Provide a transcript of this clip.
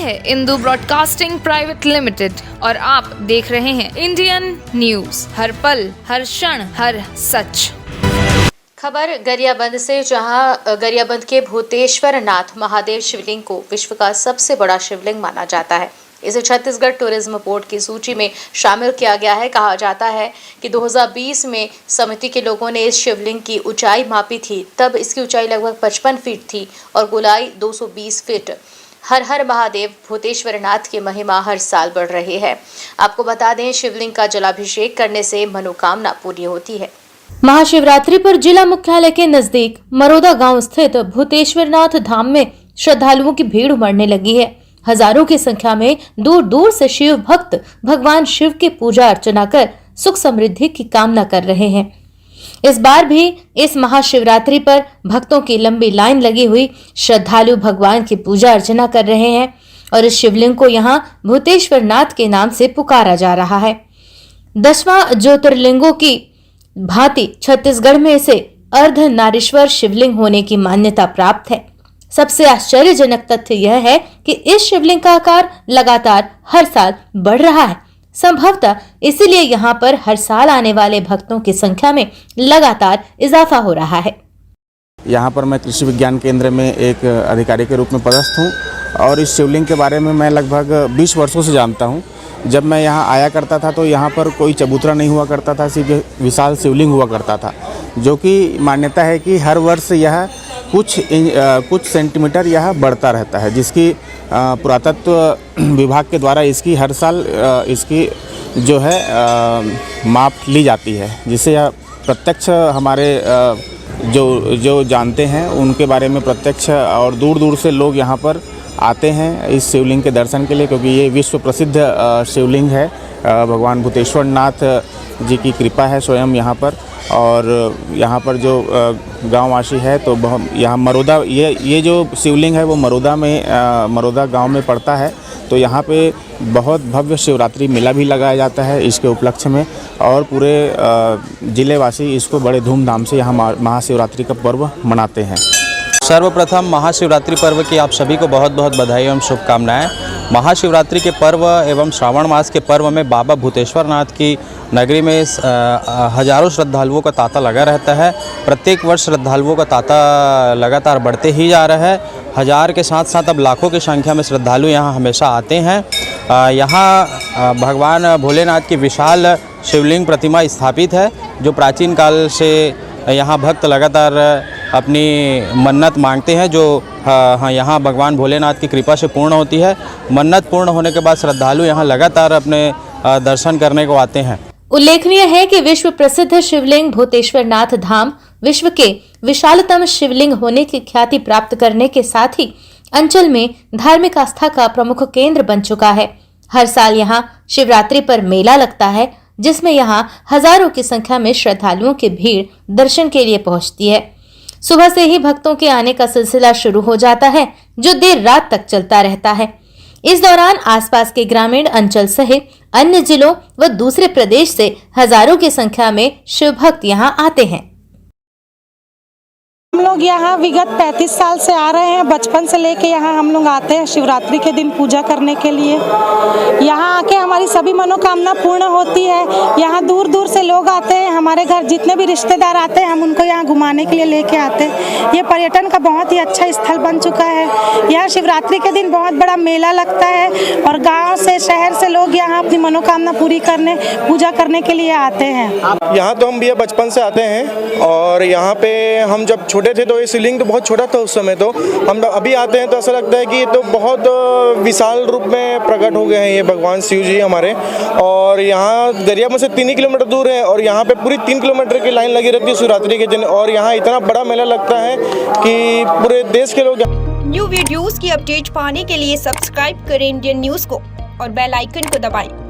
है Indu broadcasting private limited और आप देख रहे हैं इंडियन न्यूज, हर पल, हर क्षण, हर सच। खबर गरियाबंद से, जहां गरियाबंद के भूतेश्वर नाथ महादेव शिवलिंग को विश्व का सबसे बड़ा शिवलिंग माना जाता है। इसे छत्तीसगढ़ टूरिज्म बोर्ड की सूची में शामिल किया गया है। कहा जाता है कि 2020 में समिति के लोगों ने इस शिवलिंग की ऊंचाई मापी थी, तब इसकी ऊंचाई लगभग 55 फीट थी और गोलाई 220 फीट। हर हर महादेव भूतेश्वर नाथ की महिमा हर साल बढ़ रही है। आपको बता दें, शिवलिंग का जलाभिषेक करने से मनोकामना पूरी होती है। महाशिवरात्रि पर जिला मुख्यालय के नजदीक मरोदा गांव स्थित भूतेश्वरनाथ धाम में श्रद्धालुओं की भीड़ उमड़ने लगी है। हजारों की संख्या में दूर दूर से शिव भक्त भगवान शिव की पूजा अर्चना कर सुख समृद्धि की कामना कर रहे हैं। इस बार भी इस महाशिवरात्रि पर भक्तों की लंबी लाइन लगी हुई, श्रद्धालु भगवान की पूजा अर्चना कर रहे हैं और इस शिवलिंग को यहाँ भूतेश्वरनाथ के नाम से पुकारा जा रहा है। 10वां ज्योतिर्लिंगों की भांति छत्तीसगढ़ में इसे अर्धनारीश्वर शिवलिंग होने की मान्यता प्राप्त है। सबसे आश्चर्यजनक तथ्य यह है कि इस शिवलिंग का आकार लगातार हर साल बढ़ रहा है। संभवतः इसीलिए यहाँ पर हर साल आने वाले भक्तों की संख्या में लगातार इजाफा हो रहा है। यहाँ पर मैं कृषि विज्ञान केंद्र में एक अधिकारी के रूप में पदस्थ हूँ और इस शिवलिंग के बारे में मैं लगभग 20 वर्षों से जानता हूँ। जब मैं यहाँ आया करता था तो यहाँ पर कोई चबूतरा नहीं हुआ करता था, सिर्फ विशाल शिवलिंग हुआ करता था, जो कि मान्यता है कि हर वर्ष यह कुछ सेंटीमीटर यह बढ़ता रहता है, जिसकी पुरातत्व विभाग के द्वारा इसकी हर साल इसकी जो है माप ली जाती है, जिससे यह प्रत्यक्ष हमारे जो जानते हैं उनके बारे में प्रत्यक्ष और दूर दूर से लोग यहाँ पर आते हैं इस शिवलिंग के दर्शन के लिए, क्योंकि ये विश्व प्रसिद्ध शिवलिंग है। भगवान भूतेश्वर नाथ जी की कृपा है स्वयं यहाँ पर। और यहाँ पर जो गांववासी है तो यहाँ मरोदा, ये जो शिवलिंग है वो मरोदा गांव में पड़ता है। तो यहाँ पे बहुत भव्य शिवरात्रि मेला भी लगाया जाता है इसके उपलक्ष्य में और पूरे जिलेवासी इसको बड़े धूमधाम से यहाँ महाशिवरात्रि का पर्व मनाते हैं। सर्वप्रथम महाशिवरात्रि पर्व की आप सभी को बहुत बहुत बधाई एवं शुभकामनाएं। महाशिवरात्रि के पर्व एवं श्रावण मास के पर्व में बाबा भूतेश्वर नाथ की नगरी में हजारों श्रद्धालुओं का तांता लगा रहता है। प्रत्येक वर्ष श्रद्धालुओं का तांता लगातार बढ़ते ही जा रहा है। हजार के साथ साथ अब लाखों की संख्या में श्रद्धालु यहाँ हमेशा आते हैं। यहाँ भगवान भोलेनाथ की विशाल शिवलिंग प्रतिमा स्थापित है, जो प्राचीन काल से यहाँ भक्त लगातार अपनी मन्नत मांगते हैं, जो यहाँ भगवान भोलेनाथ की कृपा से पूर्ण होती है। मन्नत पूर्ण होने के बाद श्रद्धालु यहाँ लगातार अपने दर्शन करने को आते हैं। उल्लेखनीय है कि विश्व प्रसिद्ध शिवलिंग भूतेश्वरनाथ धाम विश्व के विशालतम शिवलिंग होने की ख्याति प्राप्त करने के साथ ही अंचल में धार्मिक आस्था का प्रमुख केंद्र बन चुका है। हर साल यहाँ शिवरात्रि पर मेला लगता है, जिसमें यहाँ हजारों की संख्या में श्रद्धालुओं की भीड़ दर्शन के लिए पहुंचती है। सुबह से ही भक्तों के आने का सिलसिला शुरू हो जाता है, जो देर रात तक चलता रहता है। इस दौरान आसपास के ग्रामीण अंचल सहित अन्य जिलों व दूसरे प्रदेश से हजारों की संख्या में शिव भक्त यहाँ आते हैं। हम लोग यहाँ विगत 35 साल से आ रहे हैं। बचपन से लेके यहाँ हम लोग आते हैं शिवरात्रि के दिन पूजा करने के लिए। यहाँ आके हमारी सभी मनोकामना पूर्ण होती है। यहाँ दूर दूर से लोग आते हैं। हमारे घर जितने भी रिश्तेदार आते हैं, हम उनको यहाँ घुमाने के लिए लेके आते हैं। ये पर्यटन का बहुत ही अच्छा स्थल बन चुका है। यहाँ शिवरात्रि के दिन बहुत बड़ा मेला लगता है और गाँव से, शहर से लोग यहाँ अपनी मनोकामना पूरी करने, पूजा करने के लिए आते हैं। यहाँ तो हम भी बचपन से आते हैं और यहाँ पे हम जब छोटे थे तो ये शिवलिंग तो बहुत छोटा था उस समय। तो हम अभी आते हैं तो ऐसा लगता है कि ये तो बहुत विशाल रूप में प्रकट हो गए हैं ये भगवान शिव जी हमारे। और यहाँ गरियाबंद से 3 किलोमीटर दूर है और यहाँ पे पूरी 3 किलोमीटर की लाइन लगी रहती है शिवरात्रि के दिन और यहाँ इतना बड़ा मेला लगता है कि पूरे देश के लोग। न्यू वीडियोस की अपडेट पाने के लिए सब्सक्राइब करें इंडियन न्यूज को और बेल आइकन को दबाएं।